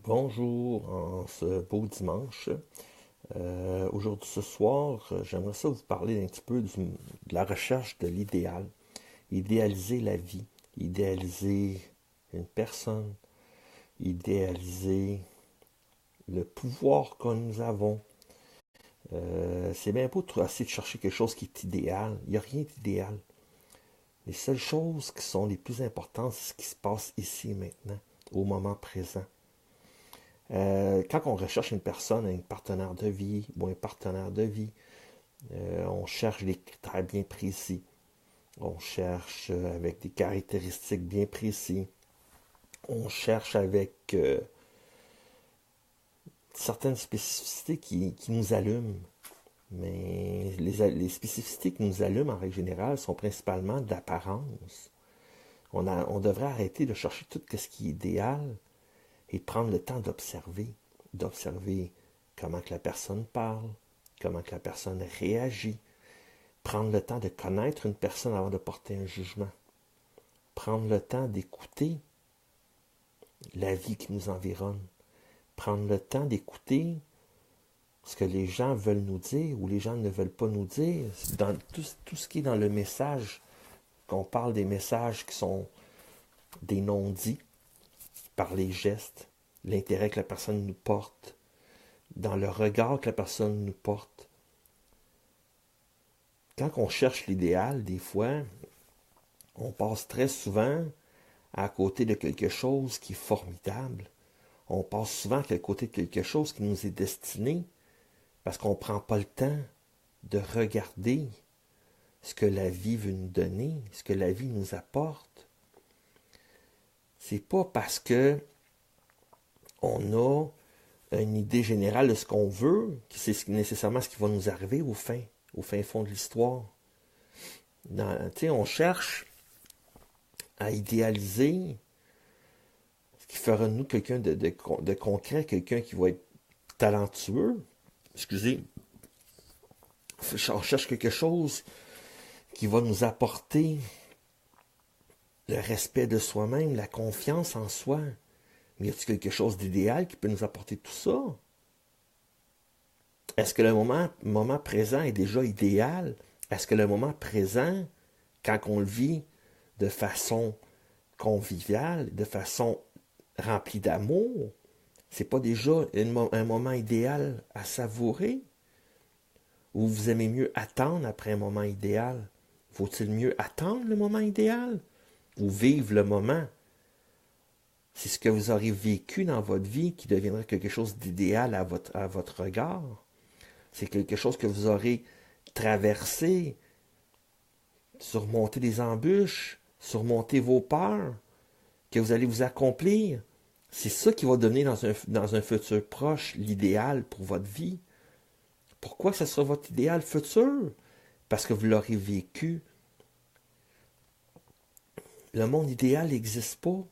Bonjour, en ce beau dimanche. Aujourd'hui, ce soir, j'aimerais ça vous parler un petit peu de la recherche de l'idéal. Idéaliser la vie, idéaliser une personne, idéaliser le pouvoir que nous avons. C'est bien beau de essayer de chercher quelque chose qui est idéal. Il n'y a rien d'idéal. Les seules choses qui sont les plus importantes, c'est ce qui se passe ici et maintenant, au moment présent. Quand on recherche une personne, un partenaire de vie ou un partenaire de vie, on cherche des critères bien précis. On cherche avec des caractéristiques bien précises. On cherche avec certaines spécificités qui nous allument. Mais les spécificités qui nous allument en règle générale sont principalement d'apparence. On devrait arrêter de chercher tout ce qui est idéal et prendre le temps d'observer comment que la personne parle, comment que la personne réagit, prendre le temps de connaître une personne avant de porter un jugement, prendre le temps d'écouter la vie qui nous environne, prendre le temps d'écouter ce que les gens veulent nous dire ou les gens ne veulent pas nous dire, dans tout ce qui est dans le message, qu'on parle des messages qui sont des non-dits par les gestes, l'intérêt que la personne nous porte, dans le regard que la personne nous porte. Quand on cherche l'idéal, des fois, on passe très souvent à côté de quelque chose qui est formidable. On passe souvent à côté de quelque chose qui nous est destiné parce qu'on ne prend pas le temps de regarder ce que la vie veut nous donner, ce que la vie nous apporte. C'est pas parce que on a une idée générale de ce qu'on veut que c'est nécessairement ce qui va nous arriver au fin fond de l'histoire. On cherche à idéaliser ce qui fera de nous quelqu'un de concret, quelqu'un qui va être talentueux. Excusez, on cherche quelque chose qui va nous apporter le respect de soi-même, la confiance en soi. Mais y a-t-il quelque chose d'idéal qui peut nous apporter tout ça? Est-ce que le moment présent est déjà idéal? Est-ce que le moment présent, quand on le vit de façon conviviale, de façon remplie d'amour, c'est pas déjà un moment idéal à savourer? Ou vous aimez mieux attendre après un moment idéal? Faut-il mieux attendre le moment idéal? Ou vivre le moment? C'est ce que vous aurez vécu dans votre vie qui deviendra quelque chose d'idéal à votre regard. C'est quelque chose que vous aurez traversé, surmonter des embûches, surmonter vos peurs, que vous allez vous accomplir. C'est ça qui va devenir dans un futur proche l'idéal pour votre vie. Pourquoi ce sera votre idéal futur? Parce que vous l'aurez vécu. Le monde idéal n'existe pas.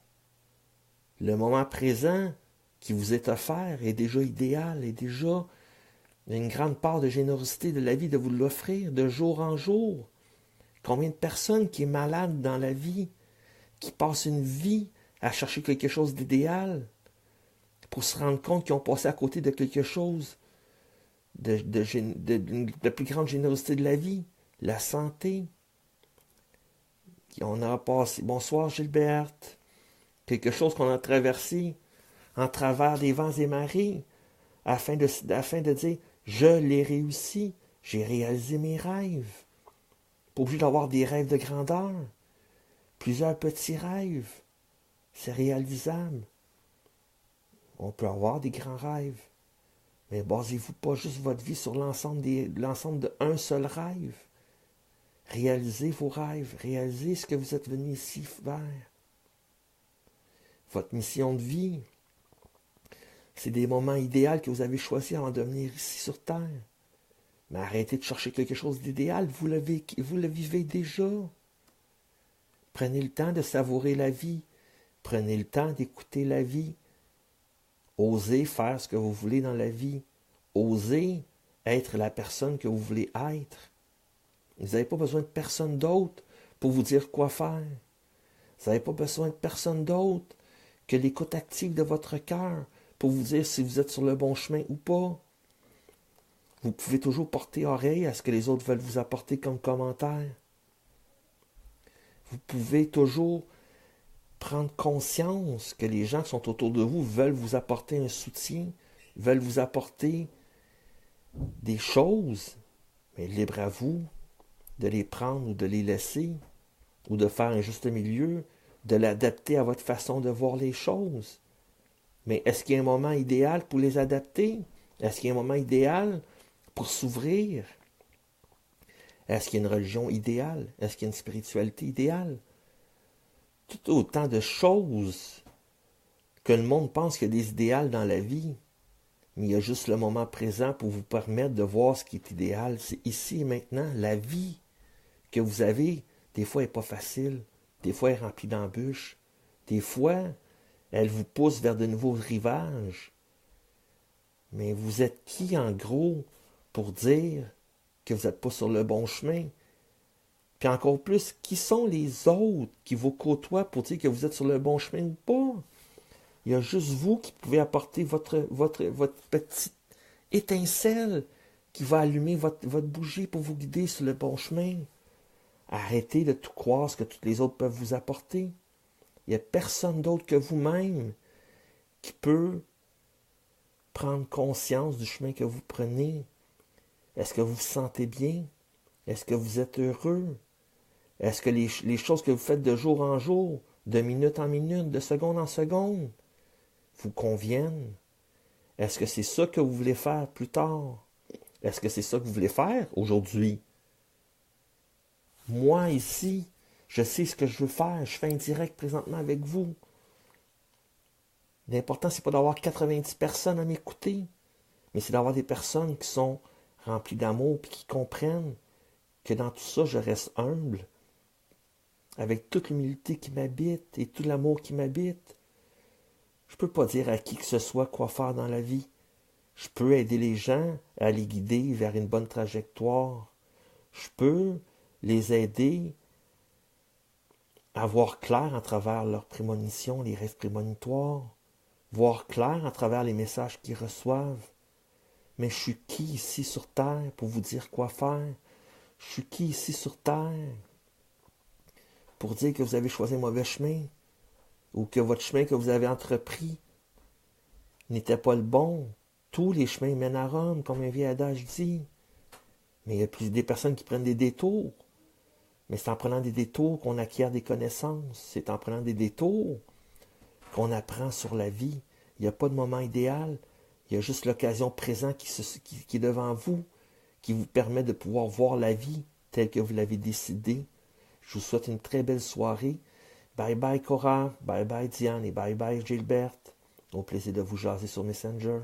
Le moment présent qui vous est offert est déjà idéal, est déjà une grande part de générosité de la vie de vous l'offrir de jour en jour. Combien de personnes qui sont malades dans la vie, qui passent une vie à chercher quelque chose d'idéal pour se rendre compte qu'ils ont passé à côté de quelque chose de plus grande générosité de la vie, la santé. On a passé, bonsoir Gilberte, quelque chose qu'on a traversé en travers des vents et marées, afin de dire, je l'ai réussi, j'ai réalisé mes rêves. Pas obligé d'avoir des rêves de grandeur. Plusieurs petits rêves. C'est réalisable. On peut avoir des grands rêves. Mais basez-vous pas juste votre vie sur l'ensemble d'un seul rêve. Réalisez vos rêves. Réalisez ce que vous êtes venu ici faire. Votre mission de vie, c'est des moments idéaux que vous avez choisis avant de venir ici sur Terre. Mais arrêtez de chercher quelque chose d'idéal. Vous le vivez déjà. Prenez le temps de savourer la vie. Prenez le temps d'écouter la vie. Osez faire ce que vous voulez dans la vie. Osez être la personne que vous voulez être. Vous n'avez pas besoin de personne d'autre pour vous dire quoi faire. Vous n'avez pas besoin de personne d'autre que l'écoute active de votre cœur pour vous dire si vous êtes sur le bon chemin ou pas. Vous pouvez toujours porter oreille à ce que les autres veulent vous apporter comme commentaire. Vous pouvez toujours prendre conscience que les gens qui sont autour de vous veulent vous apporter un soutien, veulent vous apporter des choses, mais libre à vous de les prendre ou de les laisser, ou de faire un juste milieu, de l'adapter à votre façon de voir les choses. Mais est-ce qu'il y a un moment idéal pour les adapter? Est-ce qu'il y a un moment idéal pour s'ouvrir? Est-ce qu'il y a une religion idéale? Est-ce qu'il y a une spiritualité idéale? Tout autant de choses que le monde pense qu'il y a des idéals dans la vie. Mais il y a juste le moment présent pour vous permettre de voir ce qui est idéal. C'est ici et maintenant. La vie que vous avez, des fois, elle n'est pas facile. Des fois, elle est remplie d'embûches. Des fois, elle vous pousse vers de nouveaux rivages. Mais vous êtes qui, en gros, pour dire que vous n'êtes pas sur le bon chemin? Puis encore plus, qui sont les autres qui vous côtoient pour dire que vous êtes sur le bon chemin ou pas? Il y a juste vous qui pouvez apporter votre petite étincelle qui va allumer votre bougie pour vous guider sur le bon chemin. Arrêtez de tout croire ce que toutes les autres peuvent vous apporter. Il n'y a personne d'autre que vous-même qui peut prendre conscience du chemin que vous prenez. Est-ce que vous vous sentez bien? Est-ce que vous êtes heureux? Est-ce que les choses que vous faites de jour en jour, de minute en minute, de seconde en seconde, vous conviennent? Est-ce que c'est ça que vous voulez faire plus tard? Est-ce que c'est ça que vous voulez faire aujourd'hui? Moi, ici, je sais ce que je veux faire. Je fais un direct présentement avec vous. L'important, c'est pas d'avoir 90 personnes à m'écouter, mais c'est d'avoir des personnes qui sont remplies d'amour et qui comprennent que dans tout ça, je reste humble, avec toute l'humilité qui m'habite et tout l'amour qui m'habite. Je ne peux pas dire à qui que ce soit quoi faire dans la vie. Je peux aider les gens à les guider vers une bonne trajectoire. Je peux les aider à voir clair à travers leurs prémonitions, les rêves prémonitoires, voir clair à travers les messages qu'ils reçoivent. Mais je suis qui ici sur Terre pour vous dire quoi faire? Je suis qui ici sur Terre pour dire que vous avez choisi un mauvais chemin ou que votre chemin que vous avez entrepris n'était pas le bon? Tous les chemins mènent à Rome, comme un vieil adage dit. Mais il y a plus des personnes qui prennent des détours. Mais c'est en prenant des détours qu'on acquiert des connaissances. C'est en prenant des détours qu'on apprend sur la vie. Il n'y a pas de moment idéal. Il y a juste l'occasion présente qui est devant vous, qui vous permet de pouvoir voir la vie telle que vous l'avez décidée. Je vous souhaite une très belle soirée. Bye bye Cora, bye bye Diane et bye bye Gilberte. Au plaisir de vous jaser sur Messenger.